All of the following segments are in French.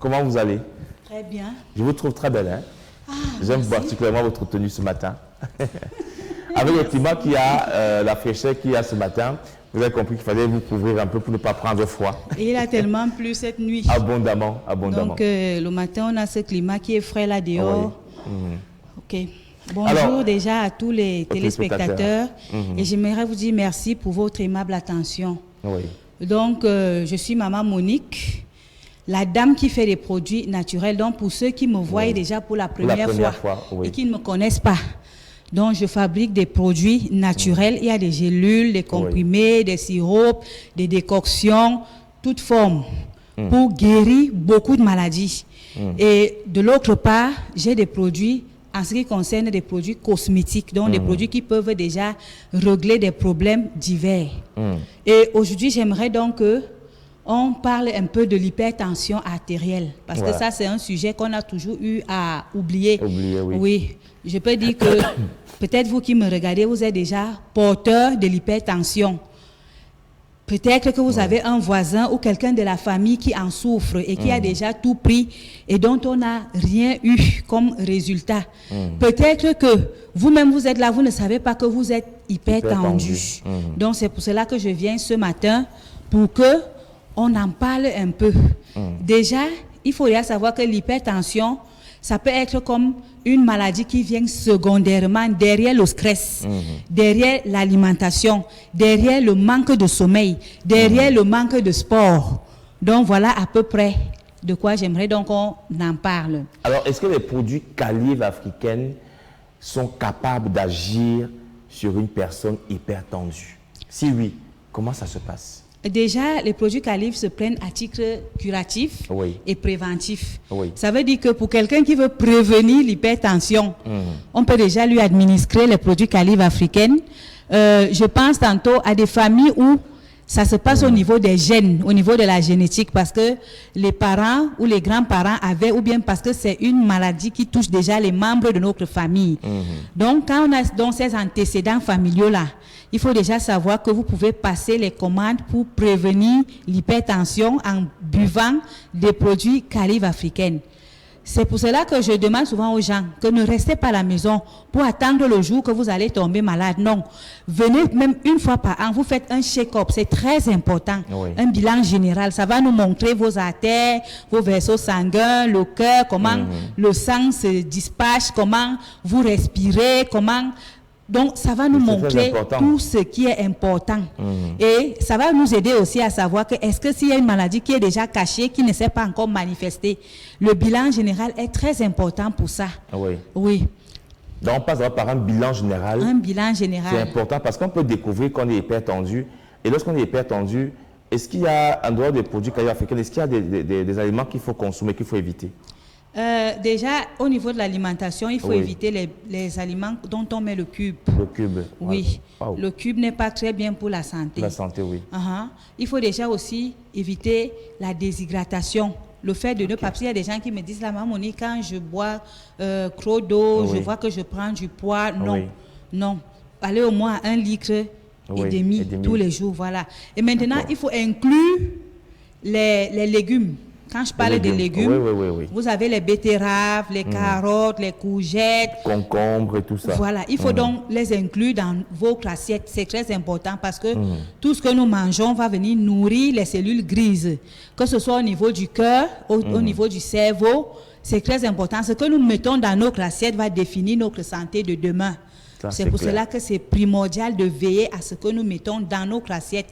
comment vous allez? Très bien. Je vous trouve très belle. Hein? Ah, j'aime merci. particulièrement votre tenue ce matin. Avec le climat qu'il y a, la fraîcheur qu'il y a ce matin, vous avez compris qu'il fallait vous couvrir un peu pour ne pas prendre froid. Et il a tellement plu cette nuit. Abondamment, abondamment. Donc, le matin, on a ce climat qui est frais là dehors. Ok. Bonjour Alors, déjà à tous les téléspectateurs. Mhm. Et j'aimerais vous dire merci pour votre aimable attention. Oui. Donc, je suis Maman Monique, la dame qui fait des produits naturels. Donc, pour ceux qui me voient déjà pour la première fois oui. et qui ne me connaissent pas, donc je fabrique des produits naturels. Il y a des gélules, des comprimés, des siropes, des décoctions, toutes formes, pour guérir beaucoup de maladies. Et de l'autre part, j'ai des produits en ce qui concerne des produits cosmétiques, donc des produits qui peuvent déjà régler des problèmes divers. Et aujourd'hui, j'aimerais donc qu'on parle un peu de l'hypertension artérielle, parce que ça, c'est un sujet qu'on a toujours eu à oublier. Oui, je peux dire que peut-être vous qui me regardez, vous êtes déjà porteur de l'hypertension. Peut-être que vous avez un voisin ou quelqu'un de la famille qui en souffre et qui a déjà tout pris et dont on n'a rien eu comme résultat. Peut-être que vous-même, vous êtes là, vous ne savez pas que vous êtes hypertendu. Donc, c'est pour cela que je viens ce matin pour qu'on en parle un peu. Déjà, il faut déjà savoir que l'hypertension, ça peut être comme une maladie qui vient secondairement derrière le stress, derrière l'alimentation, derrière le manque de sommeil, derrière le manque de sport. Donc voilà à peu près de quoi j'aimerais donc qu'on en parle. Alors, est-ce que les produits Calive africaines sont capables d'agir sur une personne hypertendue? Si oui, comment ça se passe? Déjà, les produits Calive se prennent à titre curatif et préventif. Ça veut dire que pour quelqu'un qui veut prévenir l'hypertension, on peut déjà lui administrer les produits Calive africaines. Je pense tantôt à des familles où ça se passe au niveau des gènes, au niveau de la génétique, parce que les parents ou les grands-parents avaient, ou bien parce que c'est une maladie qui touche déjà les membres de notre famille. Donc, quand on a donc ces antécédents familiaux-là, il faut déjà savoir que vous pouvez passer les commandes pour prévenir l'hypertension en buvant des produits Calive africaines. C'est pour cela que je demande souvent aux gens que ne restez pas à la maison pour attendre le jour que vous allez tomber malade. Non, venez même une fois par an, vous faites un check-up, c'est très important. Un bilan général, ça va nous montrer vos artères, vos vaisseaux sanguins, le cœur, comment le sang se dispatche, comment vous respirez, comment... Donc, ça va nous montrer tout ce qui est important. Et ça va nous aider aussi à savoir que est-ce que s'il y a une maladie qui est déjà cachée, qui ne s'est pas encore manifestée, le bilan général est très important pour ça. Oui. Donc, on passe par un bilan général. Un bilan général. C'est important parce qu'on peut découvrir qu'on est hypertendu. Et lorsqu'on est hypertendu, est-ce qu'il y a, en dehors des produits Calive africains, est-ce qu'il y a des aliments qu'il faut consommer, qu'il faut éviter? Déjà, au niveau de l'alimentation, il faut éviter les aliments dont on met le cube. Le cube. Oui. Le cube n'est pas très bien pour la santé. La santé, oui. Il faut déjà aussi éviter la déshydratation. Le fait de ne pas... Il y a des gens qui me disent, la maman, quand je bois trop d'eau, je vois que je prends du poids. Non, non. Allez au moins à 1 litre et demi tous les jours. Voilà. Et maintenant, il faut inclure les légumes. Quand je parle de légumes, vous avez les betteraves, les carottes, les courgettes, concombres et tout ça. Voilà, il faut donc les inclure dans votre assiette. C'est très important parce que tout ce que nous mangeons va venir nourrir les cellules grises. Que ce soit au niveau du cœur, au niveau du cerveau, c'est très important. Ce que nous mettons dans notre assiette va définir notre santé de demain. C'est pour cela que c'est primordial de veiller à ce que nous mettons dans notre assiette.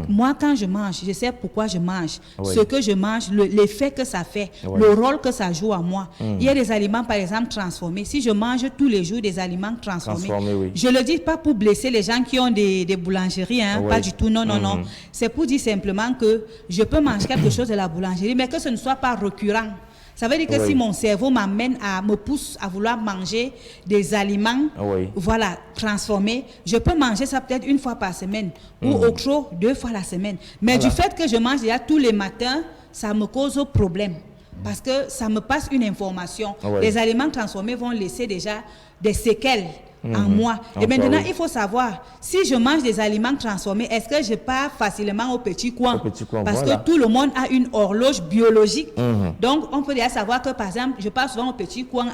Moi, quand je mange, je sais pourquoi je mange. Ce que je mange, l'effet que ça fait, le rôle que ça joue à moi. Il y a des aliments, par exemple, transformés. Si je mange tous les jours des aliments transformés, je ne le dis pas pour blesser les gens qui ont des boulangeries, pas du tout, non, non, non. C'est pour dire simplement que je peux manger quelque chose de la boulangerie, mais que ce ne soit pas récurrent. Ça veut dire que si mon cerveau me pousse à vouloir manger des aliments, voilà, transformés, je peux manger ça peut-être 1 fois par semaine ou au trop 2 fois la semaine. Mais du fait que je mange déjà tous les matins, ça me cause problème. parce que ça me passe une information. Oui. Les aliments transformés vont laisser déjà des séquelles en moi. Et maintenant, il faut savoir, si je mange des aliments transformés, est-ce que je pars facilement au petit coin? Parce que tout le monde a une horloge biologique. Donc, on peut déjà savoir que, par exemple, je pars souvent au petit coin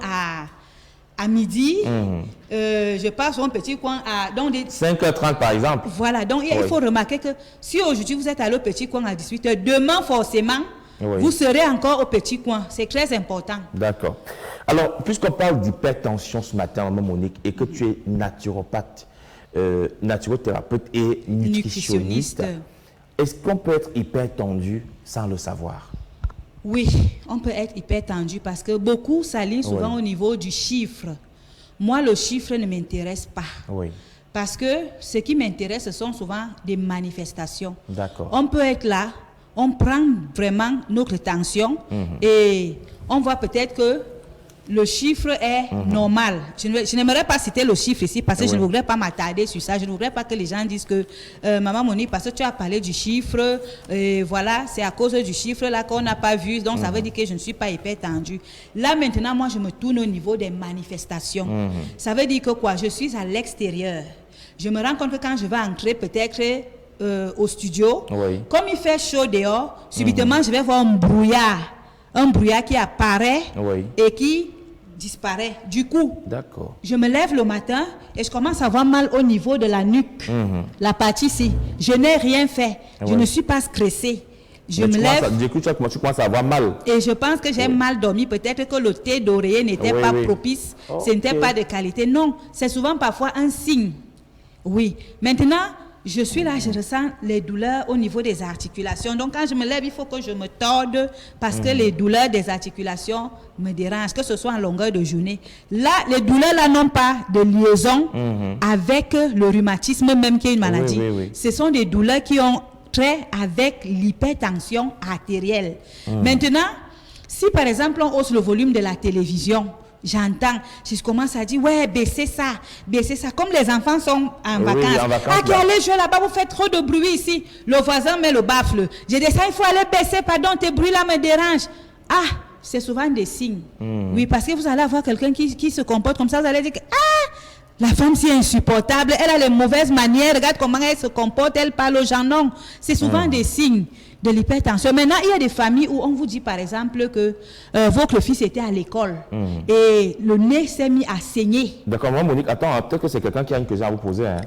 à midi, je pars souvent au petit coin à... Donc 5h30 par exemple. Voilà, donc il faut remarquer que si aujourd'hui vous êtes allé au petit coin à 18h, demain forcément, vous serez encore au petit coin. C'est très important. D'accord. Alors, puisqu'on parle d'hypertension ce matin, Maman Monique, et que tu es naturopathe, naturothérapeute et nutritionniste, est-ce qu'on peut être hypertendu sans le savoir? Oui, on peut être hypertendu parce que beaucoup s'alignent souvent au niveau du chiffre. Moi, le chiffre ne m'intéresse pas. Oui. Parce que ce qui m'intéresse, ce sont souvent des manifestations. D'accord. On peut être là, on prend vraiment notre tension et on voit peut-être que le chiffre est normal. Je n'aimerais pas citer le chiffre ici parce que je ne voudrais pas m'attarder sur ça. Je ne voudrais pas que les gens disent que Maman Monique, parce que tu as parlé du chiffre, voilà, c'est à cause du chiffre là qu'on n'a pas vu, donc ça veut dire que je ne suis pas hypertendue. Là maintenant, moi je me tourne au niveau des manifestations. Ça veut dire que quoi? Je suis à l'extérieur. Je me rends compte que quand je vais entrer peut-être au studio, comme il fait chaud dehors, subitement je vais voir un brouillard qui apparaît et qui disparaît. Du coup, je me lève le matin et je commence à avoir mal au niveau de la nuque, la partie ici. Je n'ai rien fait, je ne suis pas stressée. Je me lève. Du coup, tu commences à avoir mal. Et je pense que j'ai mal dormi. Peut-être que le thé d'oreiller n'était pas propice, ce n'était pas de qualité. Non, c'est souvent parfois un signe. Oui. Maintenant, je suis là, je ressens les douleurs au niveau des articulations. Donc, quand je me lève, il faut que je me torde parce que les douleurs des articulations me dérangent, que ce soit en longueur de journée. Là, les douleurs là n'ont pas de liaison avec le rhumatisme même qui est une maladie. Ce sont des douleurs qui ont trait avec l'hypertension artérielle. Maintenant, si par exemple on hausse le volume de la télévision, j'entends, je commence à dire, ouais, baissez ça. Comme les enfants sont en vacances. Ah, qui allez jouer là-bas, vous faites trop de bruit ici. Le voisin met le baffle. Je descends, il faut aller baisser, pardon, tes bruits là me dérangent. Ah, c'est souvent des signes. Oui, parce que vous allez avoir quelqu'un qui se comporte comme ça, vous allez dire que, ah, la femme c'est insupportable, elle a les mauvaises manières, regarde comment elle se comporte, elle parle aux gens. Non, c'est souvent des signes de l'hypertension. Maintenant, il y a des familles où on vous dit par exemple que votre fils était à l'école et le nez s'est mis à saigner. D'accord, moi Monique, attends, peut-être que c'est quelqu'un qui a une question à vous poser, hein,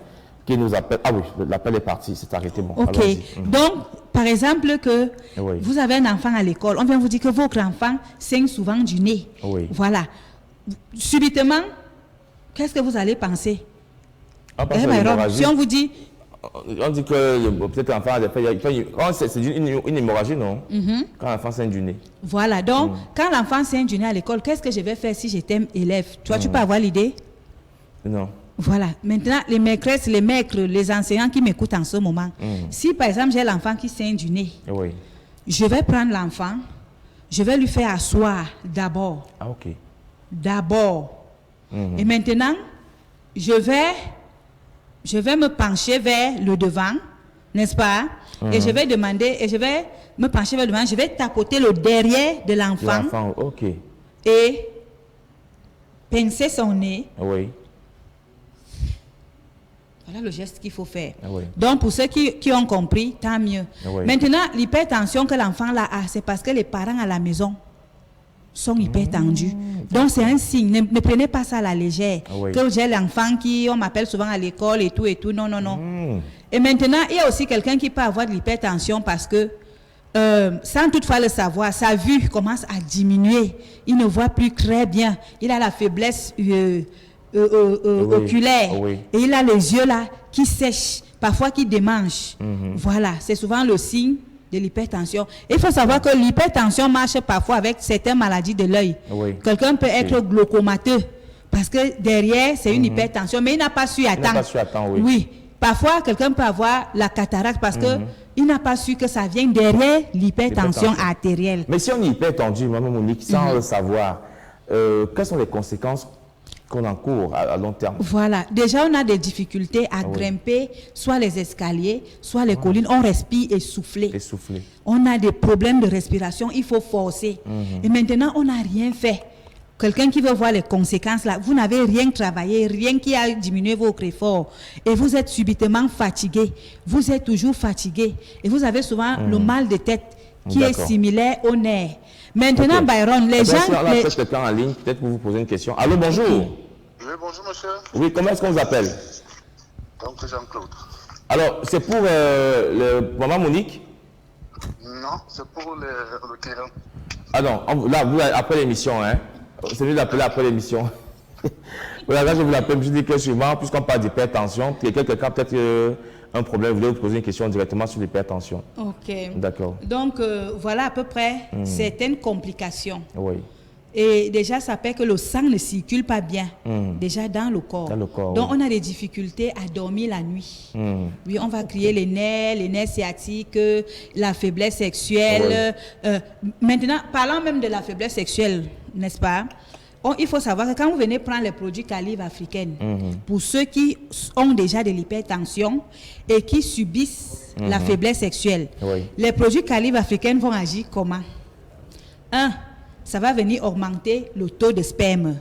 qui nous appelle. Ah oui, l'appel est parti, c'est arrêté. Bon, ok, donc par exemple que vous avez un enfant à l'école, on vient vous dire que votre enfant saigne souvent du nez. Voilà. Subitement, qu'est-ce que vous allez penser? Si on vous dit... On dit que peut-être l'enfant a fait... C'est une hémorragie, non? Quand l'enfant saigne du nez. Voilà, donc quand l'enfant saigne du nez à l'école, qu'est-ce que je vais faire si j'étais élève? Toi, tu peux avoir l'idée? Non. Voilà, maintenant, les maîtresses, les maîtres, les enseignants qui m'écoutent en ce moment, si par exemple j'ai l'enfant qui saigne du nez, je vais prendre l'enfant, je vais lui faire asseoir d'abord. Ah, ok. D'abord. Et maintenant, je vais me pencher vers le devant, n'est-ce pas? Et je vais demander, et je vais me pencher vers le devant, je vais tapoter le derrière de l'enfant. Ok. Et pincer son nez. Voilà le geste qu'il faut faire. Donc, pour ceux qui ont compris, tant mieux. Maintenant, l'hypertension que l'enfant là a, c'est parce que les parents à la maison sont hypertendus. Donc, c'est un signe. Ne prenez pas ça à la légère. Que j'ai l'enfant on m'appelle souvent à l'école et tout. Non. Et maintenant, il y a aussi quelqu'un qui peut avoir de l'hypertension parce que, sans toutefois le savoir, sa vue commence à diminuer. Il ne voit plus très bien. Il a la faiblesse oculaire. Et il a les yeux là qui sèchent, parfois qui démangent. Voilà, c'est souvent le signe de l'hypertension. Il faut savoir que l'hypertension marche parfois avec certaines maladies de l'œil. Quelqu'un peut être glaucomateux parce que derrière, c'est une hypertension, mais il n'a pas su attendre. Oui. Parfois, quelqu'un peut avoir la cataracte parce que il n'a pas su que ça vient derrière l'hypertension artérielle. Mais si on est hypertendu, Maman Monique, sans le savoir, quelles sont les conséquences qu'on encourt à long terme. Voilà. Déjà, on a des difficultés à grimper soit les escaliers, soit les collines. On respire essoufflé. On a des problèmes de respiration. Il faut forcer. Et maintenant, on n'a rien fait. Quelqu'un qui veut voir les conséquences, là, vous n'avez rien travaillé, rien qui a diminué votre effort. Et vous êtes subitement fatigué. Vous êtes toujours fatigué. Et vous avez souvent le mal de tête qui est similaire au nerf. Maintenant, Byron, les gens... On a peut-être quelqu'un en ligne, peut-être pour vous poser une question. Allô, bonjour. Oui, bonjour, monsieur. Oui, comment est-ce qu'on vous appelle? Donc, Jean-Claude. Alors, c'est pour Maman Monique? Non, c'est pour le client. Ah non, là, vous, après l'émission, hein? C'est mieux d'appeler après l'émission. Voilà, là, je vous l'appelle, je dis que souvent, puisqu'on parle d'hypertension, quelqu'un peut-être un problème, vous voulez vous poser une question directement sur l'hypertension. Ok. D'accord. Donc, voilà à peu près certaines complications. Oui. Et déjà, ça fait que le sang ne circule pas bien, déjà dans le corps. Donc, on a des difficultés à dormir la nuit. Oui, on va crier les nerfs sciatiques, la faiblesse sexuelle. Maintenant, parlant même de la faiblesse sexuelle, n'est-ce pas? Il faut savoir que quand vous venez prendre les produits Calive africaine, pour ceux qui ont déjà de l'hypertension et qui subissent la faiblesse sexuelle, les produits Calive africaine vont agir comment? Ça va venir augmenter le taux de sperme,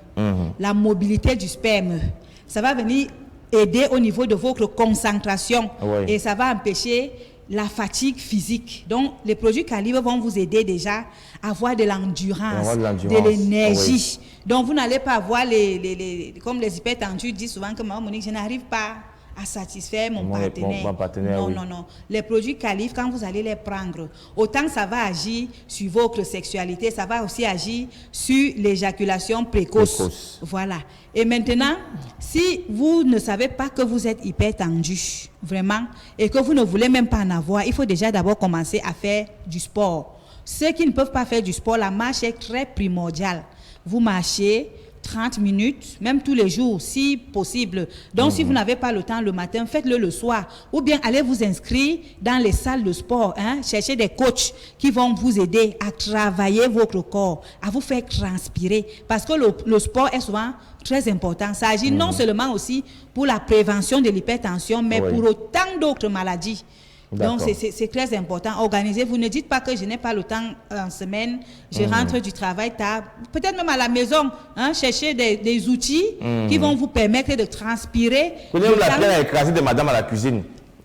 la mobilité du sperme. Ça va venir aider au niveau de votre concentration et ça va empêcher la fatigue physique. Donc, les produits Calive vont vous aider déjà à avoir de l'endurance, de l'énergie. Donc, vous n'allez pas avoir comme les hypertendus disent souvent que Maman Monique, je n'arrive pas à satisfaire mon partenaire. Non. Les produits Calive, quand vous allez les prendre, autant ça va agir sur votre sexualité, ça va aussi agir sur l'éjaculation précoce. Voilà. Et maintenant, si vous ne savez pas que vous êtes hypertendu, vraiment, et que vous ne voulez même pas en avoir, il faut déjà d'abord commencer à faire du sport. Ceux qui ne peuvent pas faire du sport, la marche est très primordiale. Vous marchez 30 minutes, même tous les jours, si possible. Donc, si vous n'avez pas le temps le matin, faites-le le soir. Ou bien, allez vous inscrire dans les salles de sport. Cherchez des coachs qui vont vous aider à travailler votre corps, à vous faire transpirer. Parce que le sport est souvent très important. Ça agit non seulement aussi pour la prévention de l'hypertension, mais pour autant d'autres maladies. Donc, c'est très important. Organisez-vous. Ne dites pas que je n'ai pas le temps en semaine. Je rentre du travail tard. Peut-être même à la maison. Cherchez des outils qui vont vous permettre de transpirer. Prenez la pierre à écraser de madame à la cuisine.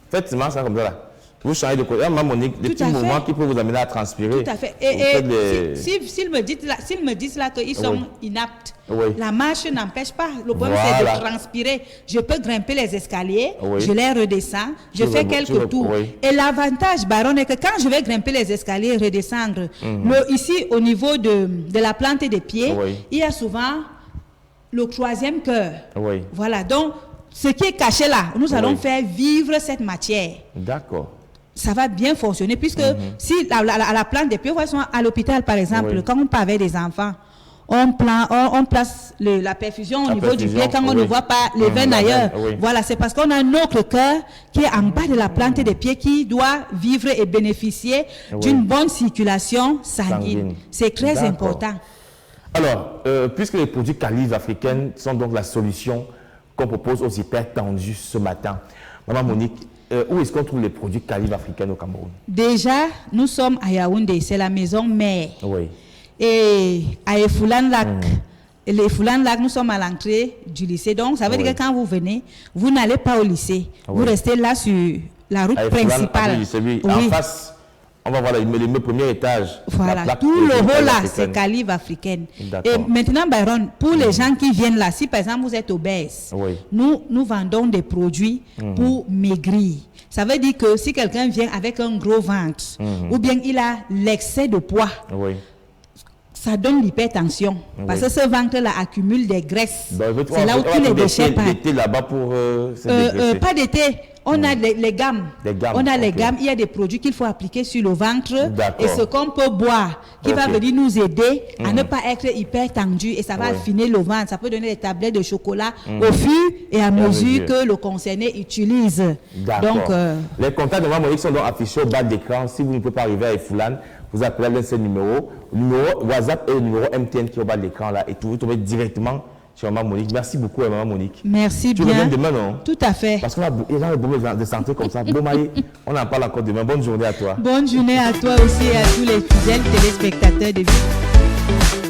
Faites ça comme ça là. Vous changez de côté. Maman Monique, des petits mouvements qui peuvent vous amener à transpirer. Tout à fait. Et s'ils me disent là qu'ils sont inaptes, la marche n'empêche pas. Le problème, c'est de transpirer. Je peux grimper les escaliers, je les redescends, je fais quelques tours. Et l'avantage, Baron, est que quand je vais grimper les escaliers et redescendre, ici, au niveau de la plante des pieds, il y a souvent le troisième cœur. Voilà. Donc, ce qui est caché là, nous allons faire vivre cette matière. D'accord. Ça va bien fonctionner, puisque si à la plante des pieds, à l'hôpital par exemple, quand on parle avec des enfants, on place la perfusion au niveau du pied quand on ne voit pas les veines ailleurs. Voilà, c'est parce qu'on a notre cœur qui est en bas de la plante des pieds qui doit vivre et bénéficier d'une bonne circulation sanguine. C'est très important. Alors, puisque les produits Calive africaines sont donc la solution qu'on propose aux hypertendus ce matin, Maman Monique, où est-ce qu'on trouve les produits Calive africaines au Cameroun? Déjà, nous sommes à Yaoundé, c'est la maison mère. Et à Efoulan Lac, nous sommes à l'entrée du lycée. Donc, ça veut dire que quand vous venez, vous n'allez pas au lycée. Vous restez là sur la route principale. En face, on va voir le premier étage. Voilà, tout le haut là, c'est Calive africaine. Et maintenant, Byron, pour les gens qui viennent là, si par exemple vous êtes obèse, nous vendons des produits pour maigrir. Ça veut dire que si quelqu'un vient avec un gros ventre, ou bien il a l'excès de poids, ça donne l'hypertension. Parce que ce ventre-là accumule des graisses. C'est là où tous les déchets partent. D'été là-bas pour pas d'été. On a les gammes. On a les gammes. Il y a des produits qu'il faut appliquer sur le ventre. Et ce qu'on peut boire, qui va venir nous aider à ne pas être hyper tendu. Et ça va affiner le ventre. Ça peut donner des tablettes de chocolat au fur et à mesure que le concerné utilise. Donc, les contacts de Maman Monique sont donc affichés au bas de l'écran. Si vous ne pouvez pas arriver à Efoulan, vous appelez l'un de ces numéros. Le numéro WhatsApp et le numéro MTN qui est au bas de l'écran là. Et vous tombez directement chez Maman Monique. Merci beaucoup, Maman Monique. Merci tu bien. Tu reviens demain, non? Tout à fait. Parce qu'on a des problèmes de santé comme ça. Bon, Maï, on en parle encore demain. Bonne journée à toi. Bonne journée à toi aussi et à tous les fidèles téléspectateurs de Vie.